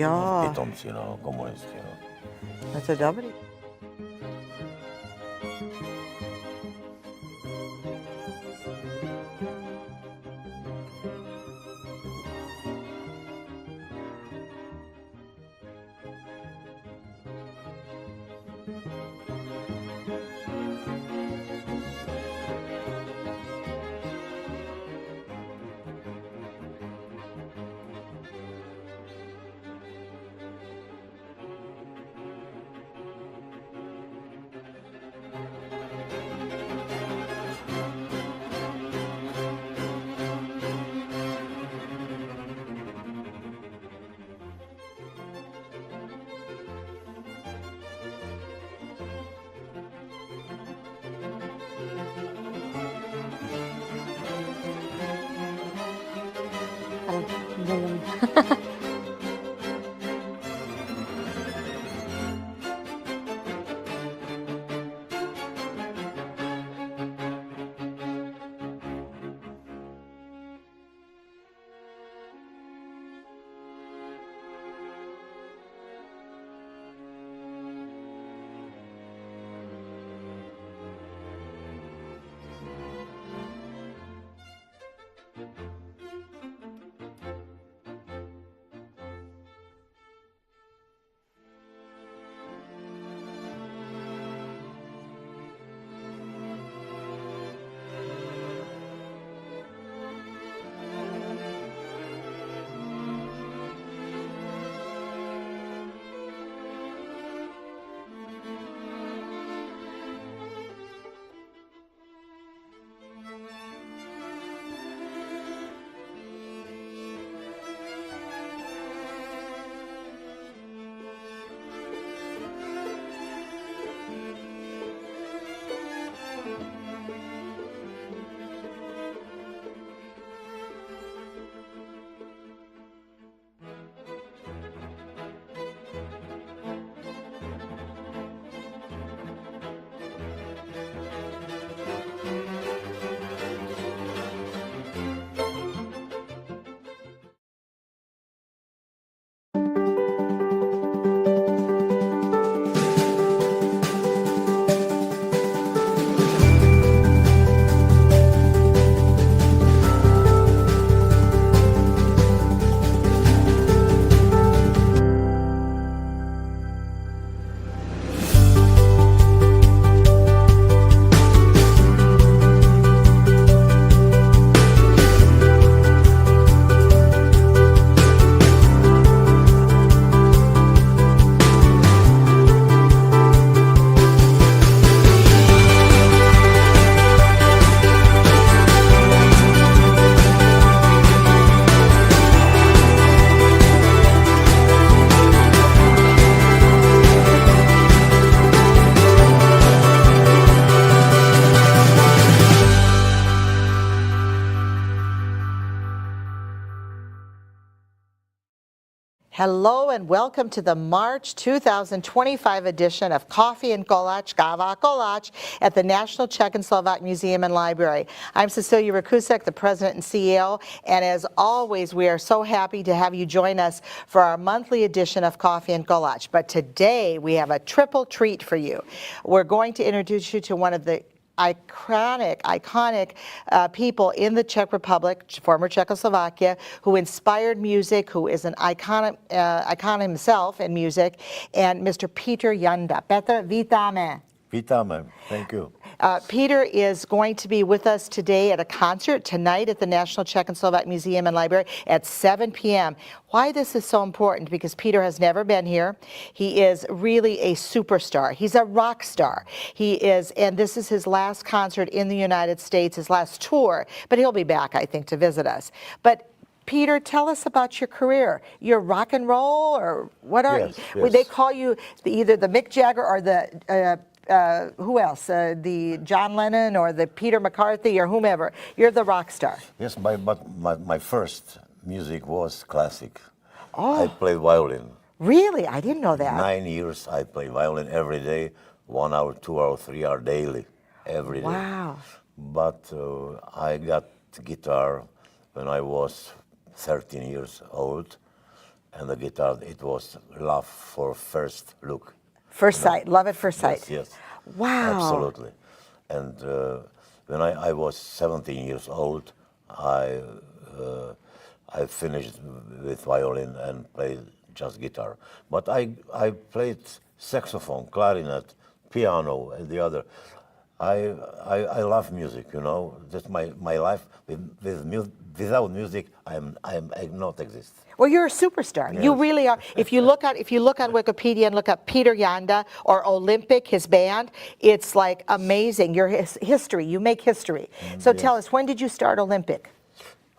Jaa. pitomci, komunisti. To je dobrý. Belum. Hello and welcome to the March 2025 edition of Coffee and Kolache, Kava Kolache, at the National Czech and Slovak Museum and Library. I'm Cecilia Rakusek, the President and CEO, and as always, we are so happy to have you join us for our monthly edition of Coffee and Kolache. But today, we have a triple treat for you. We're going to introduce you to one of the iconic people in the Czech Republic, former Czechoslovakia, who inspired music, who is an icon himself in music, and Mr. Peter Janda. Petr, vítáme. Vítáme. Thank you. Peter is going to be with us today at a concert tonight at the National Czech and Slovak Museum and Library at 7 p.m. Why this is so important? Because Peter has never been here. He is really a superstar. He's a rock star. He is, and this is his last concert in the United States, his last tour, but he'll be back, I think, to visit us. But Peter, tell us about your career. You're rock and roll, or what are you? Yes. They call you either the Mick Jagger or the who else? The John Lennon or the Peter McCarthy or whomever. You're the rock star. Yes, but my first music was classic. Oh. I played violin. Really? I didn't know that. 9 years I played violin every day, 1 hour, 2 hour, 3 hour daily, every day. Wow. But I got guitar when I was 13 years old, and the guitar. It was love for first look. First sight, love at first sight. Yes, yes. Wow. Absolutely. And when I was 17 years old, I finished with violin and played just guitar. But I played saxophone, clarinet, piano, and the other. I love music, you know. That's my life. Without music, I not exist. Well, you're a superstar. You Yes. really are. If you look on Wikipedia and look up Peter Yanda or Olympic, his band, it's like amazing. Your history. You make history. So tell us, when did you start Olympic?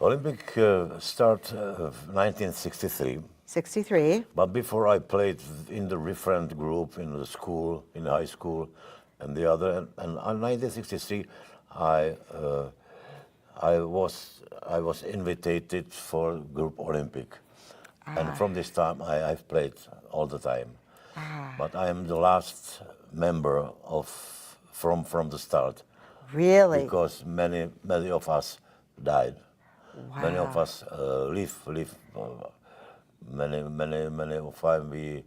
Olympic start 1963. 63. But before I played in the referent group in the school, in high school, and the other. And in 1963, I was invited for group Olympic, and from this time I've played all the time. But I am the last member of from the start. Really? Because many of us died. Wow. Many of us live. Many of them we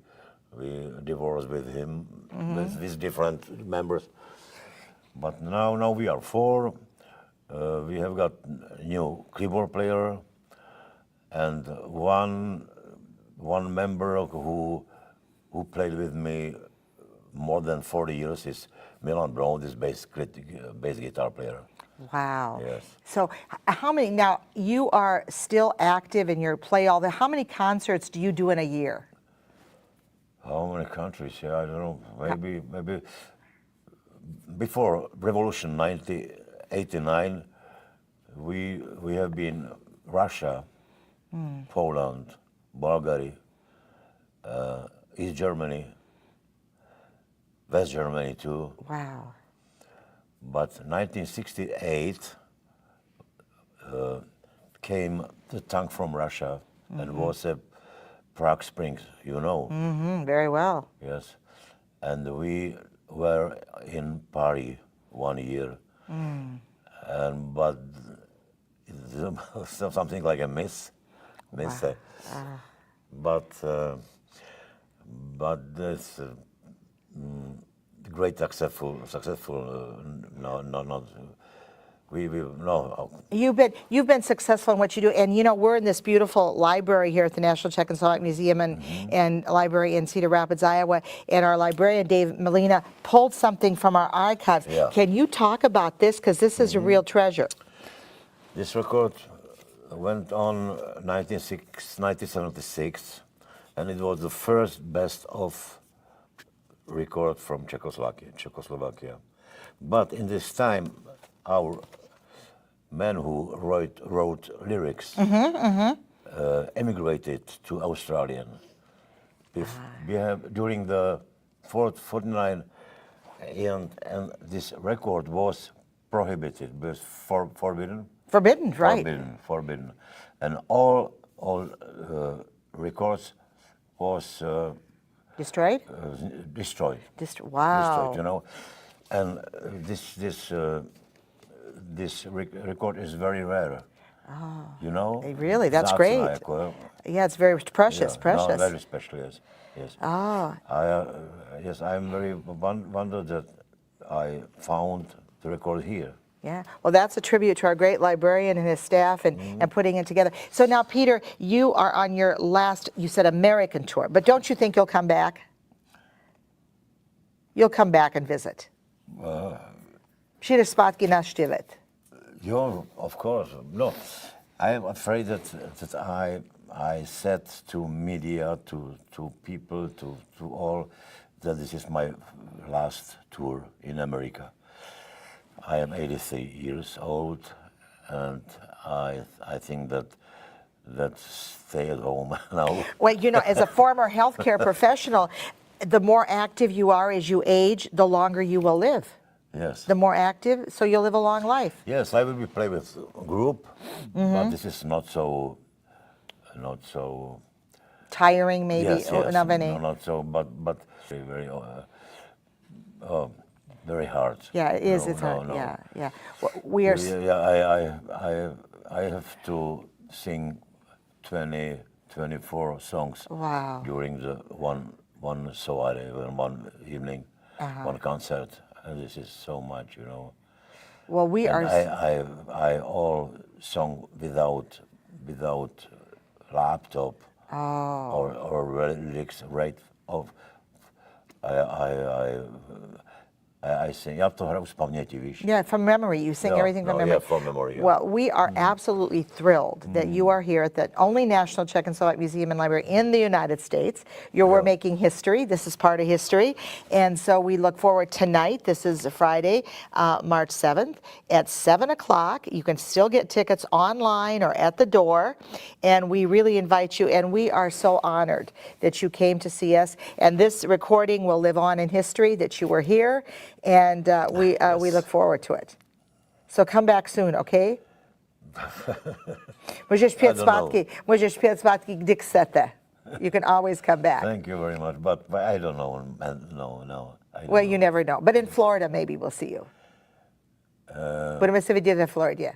divorced with him, with different members. But now we are four. We have got new keyboard player and one member who played with me more than 40 years is Milan Brown, this bass guitar player. Wow. Yes. So how many, now you are still active in your play all the, how many concerts do you do in a year? How many countries? Yeah, I don't know. Maybe before Revolution 1989, we have been Russia, Poland, Bulgaria, East Germany, West Germany too. Wow. But 1968 came the tank from Russia and was at Prague Springs, you know. Very well. Yes, and we were in Paris 1 year, and but something like a miss. But this great successful. No, not. We no. You've been successful in what you do, and you know we're in this beautiful library here at the National Czechoslovak Museum and Library in Cedar Rapids, Iowa. And our librarian Dave Molina pulled something from our archives. Yeah. Can you talk about this, because this is a real treasure? This record went on 1976, and it was the first best of record from Czechoslovakia. But in this time, our man who wrote lyrics emigrated to Australia. We have during the 49, and this record was prohibited, was forbidden. Forbidden, right? Forbidden, and all records was Destroyed? destroyed. Wow. Destroyed, you know, and this record is very rare. Oh, you know. Really, that's great. Like, Yeah, it's very precious, yeah, precious. No, very special, yes. Yes. Ah. Yes, I'm very wondered that I found the record here. Yeah, well, that's a tribute to our great librarian and his staff and putting it together. So now, Peter, you are on your last, you said American tour, but don't you think you'll come back? You'll come back and visit. Přijdeš zpátky navštívit. Yeah, of course. No, I am afraid that I said to media, to people, to all, that this is my last tour in America. I am 83 years old, and I think that stay at home now. Well, you know, as a former healthcare professional, the more active you are as you age, the longer you will live. Yes. The more active, so you'll live a long life. Yes, I will be play with a group, but this is not so Tiring, maybe, yes, of any. no, not so, but very very hard. Yeah, it is. No, It's no, hard. no. Yeah. Well, we are. Yeah, I have to sing 20 24 songs Wow. during the one soiree, one evening, one concert, and this is so much, you know. Well, we And are. I all song without laptop or lyrics right of I sing. Já to hraju z paměti, víš? Yeah, from memory. You sing everything from memory. Yeah, from memory. Yeah. Well, we are absolutely thrilled that you are here at the only National Czech and Slovak Museum and Library in the United States. We're making history. This is part of history. And so we look forward tonight. This is Friday, March 7th at 7 o'clock. You can still get tickets online or at the door. And we really invite you. And we are so honored that you came to see us. And this recording will live on in history that you were here. And we look forward to it. So come back soon, okay? Możesz śpiewać zpátky, kdy chcete. You can always come back. Thank you very much, but I don't know. No. Well, you never know. But in Florida, maybe we'll see you. Budeme se vidět ve Floridě.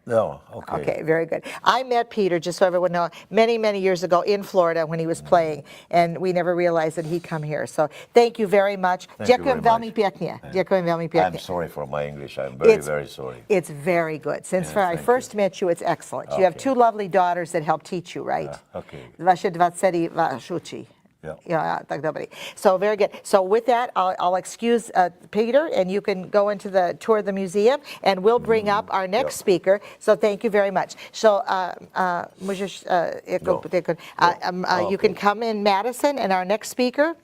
No, okay. Okay, very good. I met Peter, just so everyone knows, many years ago in Florida when he was playing, and we never realized that he'd come here. So thank you very much. Ďakujem veľmi pekne. Ďakujem veľmi pekne. I'm sorry for my English. I'm very sorry. It's very good. Since when I first met you, it's excellent. You have Okay. two lovely daughters that help teach you, right? Okay. Vaše dva dcery vás učí. Yeah. Yeah, tak dobrý. So very good. So with that, I'll excuse Peter, and you can go into the tour of the museum, and we'll bring up our next speaker. So thank you very much. So můžeš, you can come in, Madison, and our next speaker.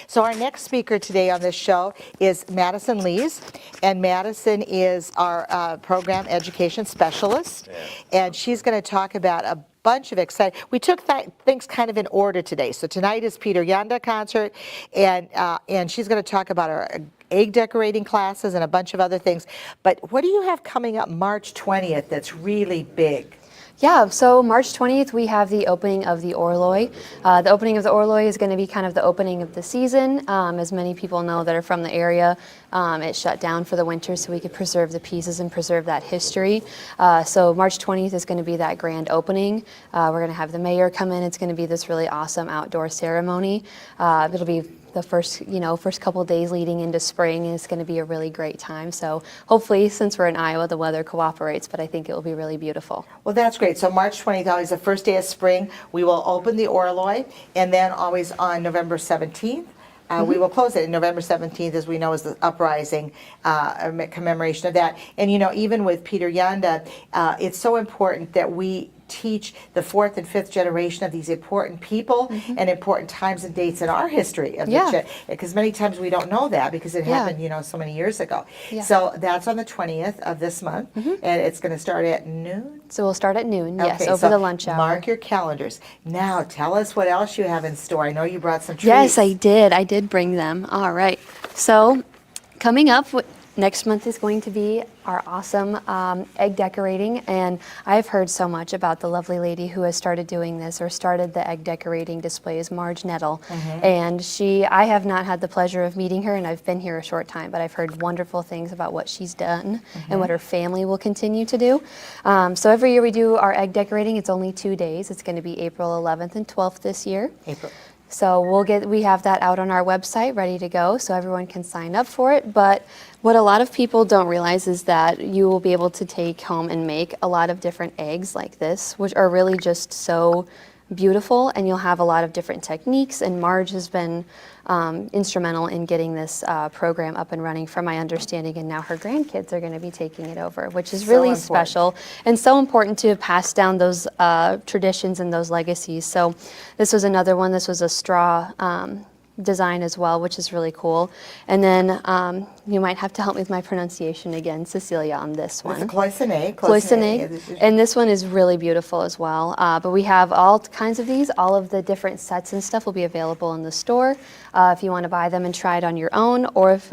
So our next speaker today on this show is Madison Lees, and Madison is our program education specialist, and she's going to talk about a bunch of exciting. We took things kind of in order today. So tonight is Peter Yanda concert, and she's going to talk about our egg decorating classes and a bunch of other things. But what do you have coming up March 20th that's really big? Yeah, so March 20th, we have the opening of the Orloy. The opening of the Orloy is going to be kind of the opening of the season. As many people know that are from the area, it shut down for the winter so we could preserve the pieces and preserve that history. So March 20th is going to be that grand opening. We're going to have the mayor come in. It's going to be this really awesome outdoor ceremony. It'll be the first couple of days leading into spring, and it's going to be a really great time. So hopefully, since we're in Iowa, the weather cooperates, but I think it will be really beautiful. Well, that's great. So March 20th, always the first day of spring, we will open the Orloy, and then always on November 17th, we will close it. And November 17th, as we know, is the uprising commemoration of that. And, even with Peter Yanda, it's so important that we teach the fourth and fifth generation of these important people and important times and dates in our history of the Czech, because many times we don't know that because it happened, so many years ago. Yeah. So that's on the 20th of this month, and it's going to start at noon. So we'll start at noon, yes, Okay, over so the lunch hour. Mark your calendars. Now, tell us what else you have in store. I know you brought some treats. Yes, I did. I did bring them. All right. So coming up next month is going to be our awesome egg decorating, and I've heard so much about the lovely lady who has started doing this or started the egg decorating displays, Marge Nettle. And I have not had the pleasure of meeting her, and I've been here a short time, but I've heard wonderful things about what she's done and what her family will continue to do. So every year we do our egg decorating. It's only 2 days. It's going to be April 11th and 12th this year. So we have that out on our website ready to go so everyone can sign up for it. But what a lot of people don't realize is that you will be able to take home and make a lot of different eggs like this, which are really just so beautiful, and you'll have a lot of different techniques. And Marge has been instrumental in getting this program up and running, from my understanding, and now her grandkids are going to be taking it over, which is really special and so important to pass down those traditions and those legacies. So this was another one. This was a straw design as well, which is really cool. And then you might have to help me with my pronunciation again, Cecilia, on this one. Cloisonné. And this one is really beautiful as well. But we have all kinds of these. All of the different sets and stuff will be available in the store if you want to buy them and try it on your own, or if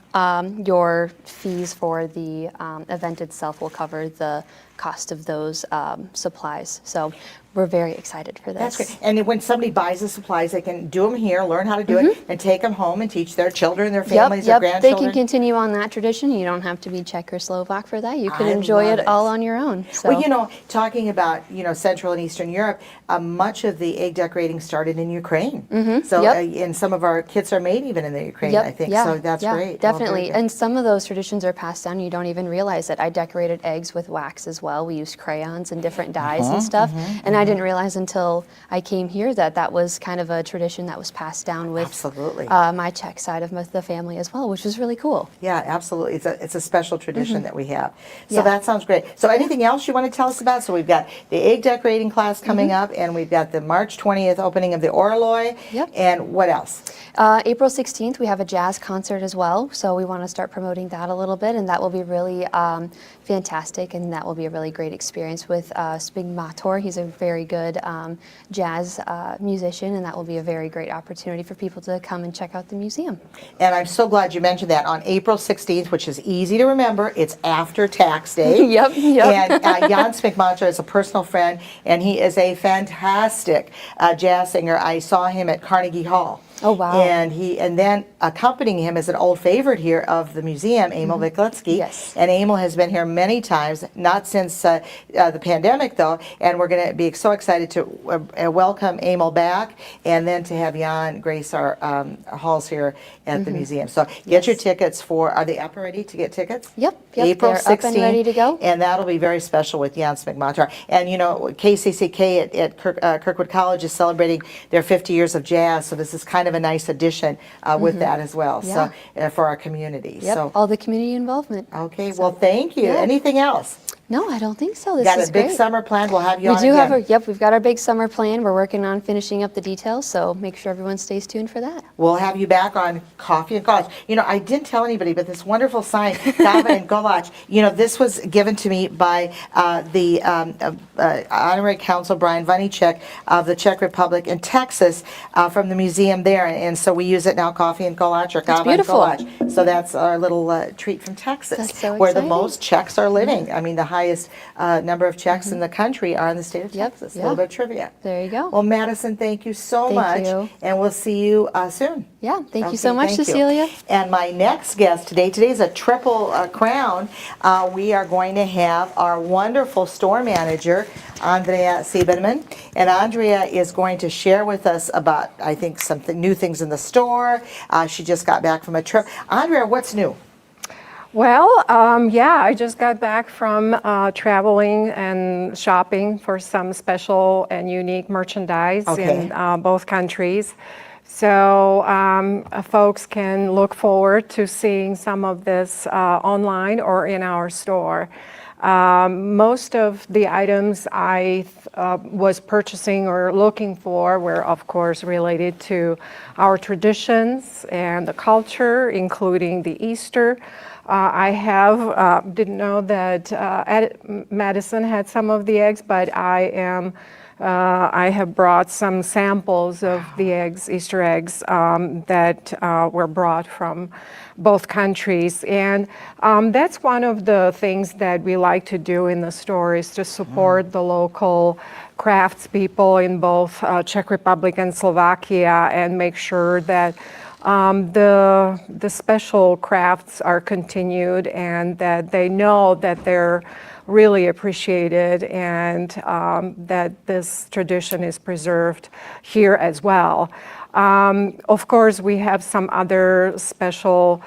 your fees for the event itself will cover the cost of those supplies. So we're very excited for this. That's great. And when somebody buys the supplies, they can do them here, learn how to do it, and take them home and teach their children, their families, their grandchildren. They can continue on on that tradition. You don't have to be Czech or Slovak for that. You can I enjoy love it all it. on your own. So. Well, you know, talking about, you know, Central and Eastern Europe, much of the egg decorating started in Ukraine. So, Yep. and some of our kits are made even in the Ukraine, Yep. I think. Yeah. So that's yeah, great. Well, very Definitely. good. And some of those traditions are passed down. You don't even realize it. I decorated eggs with wax as well. We used crayons and different dyes and stuff. And I didn't realize until I came here that that was kind of a tradition that was passed down with Absolutely. my Czech side of the family as well, which was really cool. Yeah, absolutely. It's a special tradition that we have. So Yeah. that sounds great. So anything else you want to tell us about? So we've got the egg decorating class coming up, and we've got the March 20th opening of the Orloy. Yep. And what else? April 16th, we have a jazz concert as well, so we want to start promoting that a little bit, and that will be really fantastic, and that will be a really great experience with Spig Mator. He's a very good jazz musician, and that will be a very great opportunity for people to come and check out the museum. And I'm so glad you mentioned that. On April 16th, which is easy to remember, it's after tax day. Yep. And Jan Spikmantra is a personal friend, and he is a fantastic jazz singer. I saw him at Carnegie Hall. Oh, wow. And then accompanying him is an old favorite here of the museum, Emil Wiklitsky. Yes. And Emil has been here many times, not since the pandemic though. And we're going to be so excited to welcome Emil back, and then to have Jan grace our halls here at the museum. So get your tickets for. Are they up and ready to get tickets? Yep, April they're 16th, up and ready to go. and that'll be very special with Jan Smigmatar. And you know, KCCK at Kirkwood College is celebrating their 50 years of jazz, so this is kind of a nice addition with that as well. Yeah. So for our community. Yep, So all the community involvement. okay, well, thank you. yeah. Anything else? No, I don't think so. This Got is a big great. summer planned. We'll have you We on do again. have we've got our big summer plan. We're working on finishing up the details, so make sure everyone stays tuned for that. We'll have you back on Coffee and College. You know, I didn't tell anybody, but this wonderful sign, Kava and Kolache, you know, this was given to me by the Honorary Consul Brian Vaniček of the Czech Republic in Texas from the museum there. And so we use it now, Coffee and Kolache or Kava and beautiful. Kolache. So that's our little treat from Texas, That's so where the exciting. most Czechs are living. I mean, the highest number of Czechs in the country are in the state of Yep, Texas. A yeah. little bit of trivia. There you go. Well, Madison, thank you so Thank much. you. And we'll see you soon. Yeah, thank Okay, you so much, thank you. Cecilia. And my next guest today is a triple crown. We are going to have our wonderful store manager, Andrea Sieberman. And Andrea is going to share with us about, I think, some new things in the store. She just got back from a trip. Andrea, what's new? Well, yeah, I just got back from traveling and shopping for some special and unique merchandise Okay. in both countries. So folks can look forward to seeing some of this online or in our store. Most of the items I was purchasing or looking for were, of course, related to our traditions and the culture, including the Easter. I didn't know that Madison had some of the eggs, but I have brought some samples of the eggs, Easter eggs, that were brought from both countries. And that's one of the things that we like to do in the store, is to support the local craftspeople in both Czech Republic and Slovakia, and make sure that the special crafts are continued, and that they know that they're really appreciated, and that this tradition is preserved here as well. Of course, we have some other special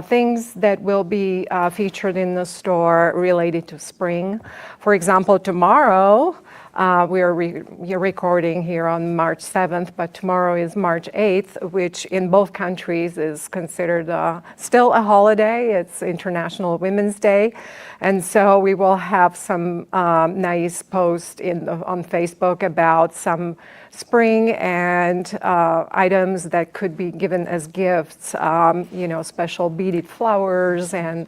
things that will be featured in the store related to spring. For example, tomorrow, we're recording here on March 7th, but tomorrow is March 8th, which in both countries is considered still a holiday. It's International Women's Day. And so we will have some nice posts on Facebook about some spring and items that could be given as gifts, special beaded flowers and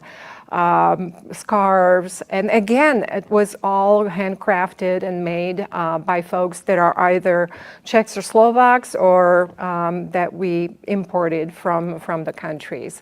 scarves. And again, it was all handcrafted and made by folks that are either Czechs or Slovaks, or that we imported from the countries.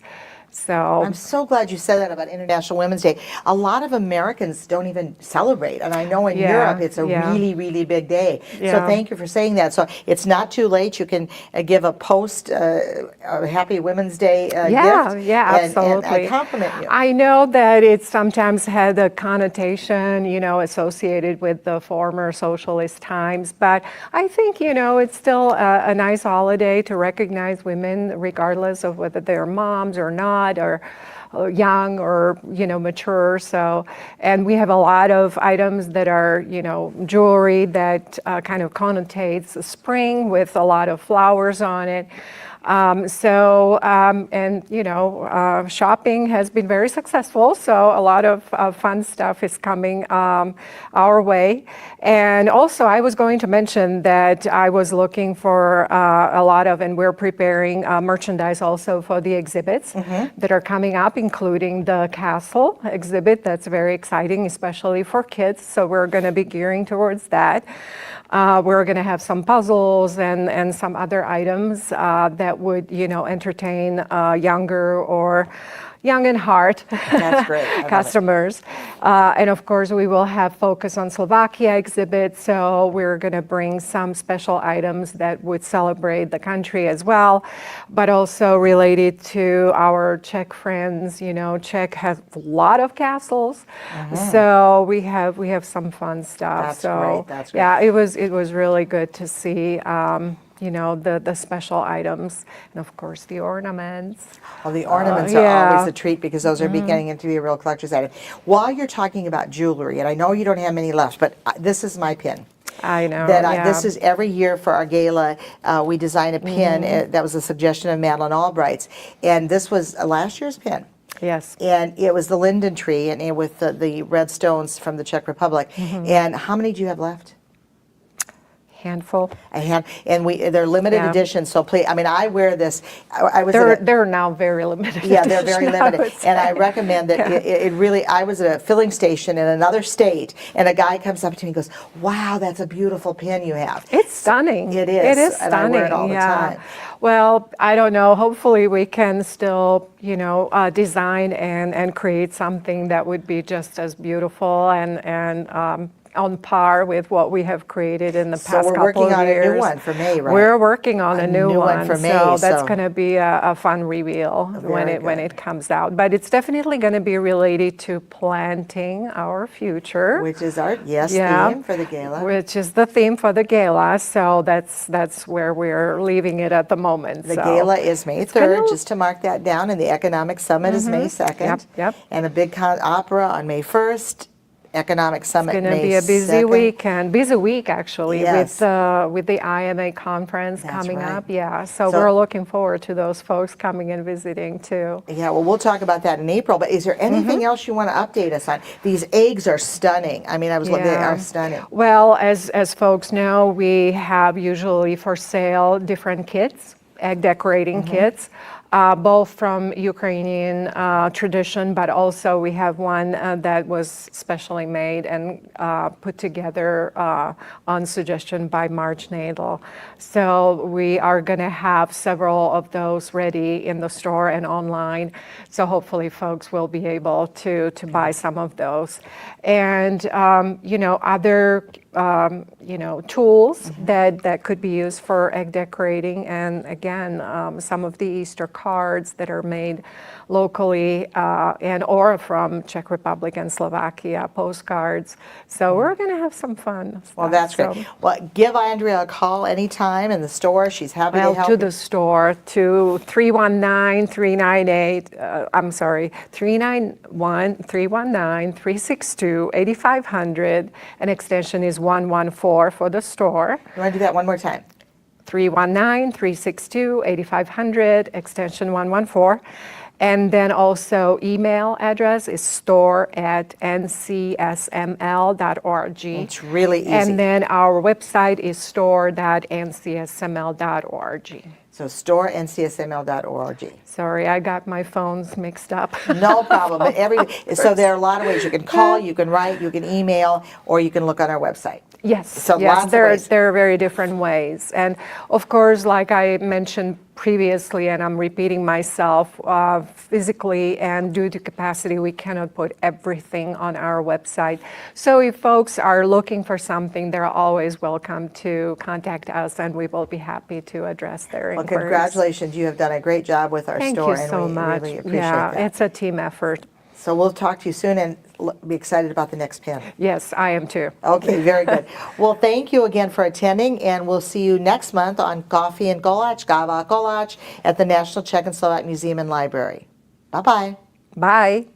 So I'm so glad you said that about International Women's Day. A lot of Americans don't even celebrate, and I know in Yeah, Europe it's a yeah. really, really big day. So Yeah. thank you for saying that. So it's not too late. You can give a post, a Happy Women's Day Yeah, gift. yeah, And I absolutely. compliment you. I know that it sometimes had a connotation, associated with the former socialist times, but I think, it's still a nice holiday to recognize women, regardless of whether they're moms or not, or young or mature. So, and we have a lot of items that are jewelry that kind of connotates spring with a lot of flowers on it. Shopping has been very successful, so a lot of fun stuff is coming our way. And also, I was going to mention that I was looking for a lot of, and we're preparing merchandise also for the exhibits that are coming up, including the castle exhibit. That's very exciting, especially for kids, so we're going to be gearing towards that. We're going to have some puzzles and some other items that would, entertain younger or young in heart That's great. I love it. customers. And of course, we will have focus on Slovakia exhibit. So we're going to bring some special items that would celebrate the country as well, but also related to our Czech friends. Czech has a lot of castles, so we have some fun stuff. That's so great. That's great. yeah, it was really good to see. The special items, and of course the ornaments. Well, the ornaments are always a treat because those are beginning to be a real collector's item. While you're talking about jewelry, and I know you don't have many left, but this is my pin. I know. This is every year for our gala, we design a pin. That was a suggestion of Madeline Albright's, and this was last year's pin. Yes. And it was the linden tree, and with the red stones from the Czech Republic. And how many do you have left? Handful. A hand, and they're limited Yeah. edition. So please, I mean, I wear this. I was They're now very limited. yeah, they're very edition, I limited, would and I say. recommend that. It really. I was at a filling station in another state, and a guy comes up to me and goes, "Wow, that's a beautiful pin you have." It's stunning. It is. It is And I stunning. wear it all the time. Well, I don't know. Hopefully, we can still, design and create something that would be just as beautiful and on par with what we have created in the So past we're couple working of on years. a new one for May, right? We're working on a new one for May, so that's so- going to be a fun reveal when Very it good. comes out. But it's definitely going to be related to planting our future. Which is our Yeah. theme for the gala. Which is the theme for the gala, so that's where we're leaving it at the moment. The so. gala is May 3rd, just to mark that down, and the Economic Summit is May 2nd. Yep. And a big opera on May 1st, Economic Summit It's going May to be a busy 2nd. weekend, busy week actually, Yes. with the IMA conference That's coming right. up. Yeah, so So- we're looking forward to those folks coming and visiting too. Yeah, well, we'll talk about that in April, but is there anything else you want to update us on? These eggs are stunning. I mean, I was looking, they are stunning. Well, as folks know, we have usually for sale different kits, egg decorating kits, both from Ukrainian tradition, but also we have one that was specially made and put together on suggestion by Marge Nadel. So we are going to have several of those ready in the store and online. So hopefully folks will be able to buy some of those. And, other tools that could be used for egg decorating, and again, some of the Easter cards that are made locally and or from Czech Republic and Slovakia, postcards. So we're going to have some fun. Well, stuff. that's So- great. Well, give Andrea a call anytime in the store. She's happy to Well, help to you. the store, to 319-362-8500, and extension is 114 for the store. You want to do that one more time? 319-362-8500, extension 114. And then also email address is store@ncsml.org. It's really easy. And then our website is store.ncsml.org. So store.ncsml.org. Sorry, I got my phones mixed up. No problem. But so there are a lot of ways you can call, you can write, you can email, or you can look on our website. Yes, So yes, lots of there, ways. there are very different ways. And of course, like I mentioned previously, and I'm repeating myself, physically and due to capacity, we cannot put everything on our website. So if folks are looking for something, they're always welcome to contact us, and we will be happy to address their Well, inquiries. congratulations. You have done a great job with our Thank store, you and so we much. really appreciate Yeah, that. it's a team effort. So we'll talk to you soon and be excited about the next pin. Yes, I am too. Okay, very good. Well, thank you again for attending, and we'll see you next month on Coffee and Kolache, Kava Kolache, at the National Czech and Slovak Museum and Library. Bye-bye. Bye.